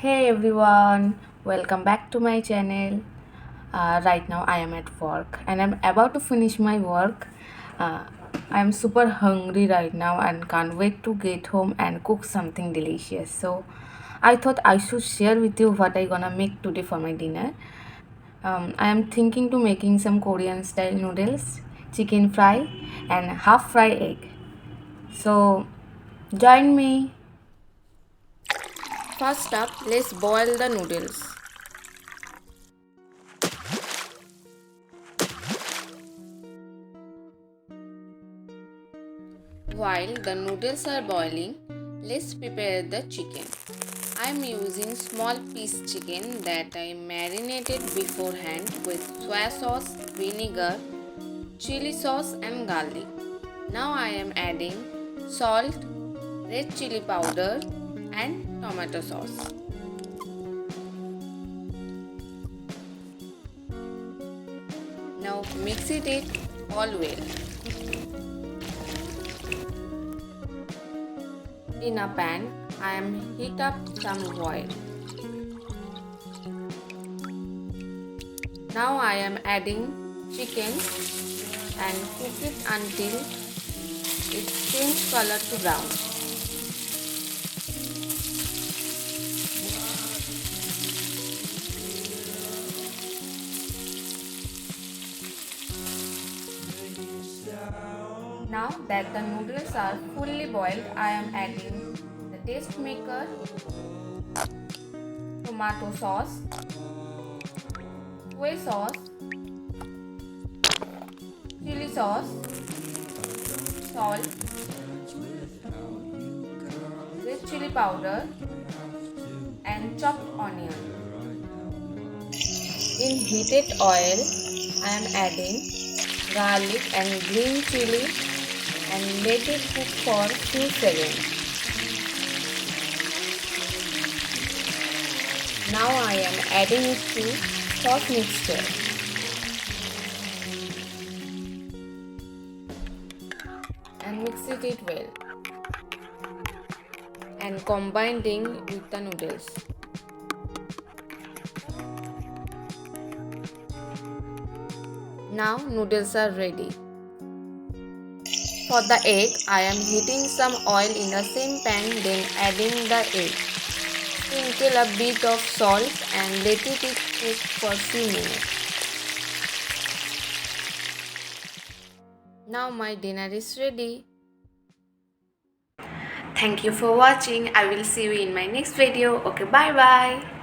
Hey everyone, welcome back to my channel. Right now I am at work and I'm about to finish my work. Uh, I'm super hungry right now and can't wait to get home and cook something delicious. So I thought I should share with you what I gonna make today for my dinner. I am thinking to making some Korean style noodles, chicken fry and half fry egg. So join me. First up, let's boil the noodles. While the noodles are boiling, let's prepare the chicken. I am using small piece chicken that I marinated beforehand with soy sauce, vinegar, chili sauce and garlic. Now I am adding salt, red chili powder and tomato sauce. Now mix it all well. In a pan, I am heat up some oil. Now I am adding chicken and cook it until it changes color to brown. Now that the noodles are fully boiled, I am adding the taste maker, tomato sauce, soy sauce, chili sauce, salt, red chili powder and chopped onion. In heated oil, I am adding garlic and green chili and let it cook for few seconds. Now I am adding it to sauce mixture and mix it well and combining with the noodles. Now noodles are ready. For the egg, I am heating some oil in the same pan, then adding the egg. Sprinkle a bit of salt and let it cook for few minutes. Now my dinner is ready. Thank you for watching. I will see you in my next video. Okay, bye bye.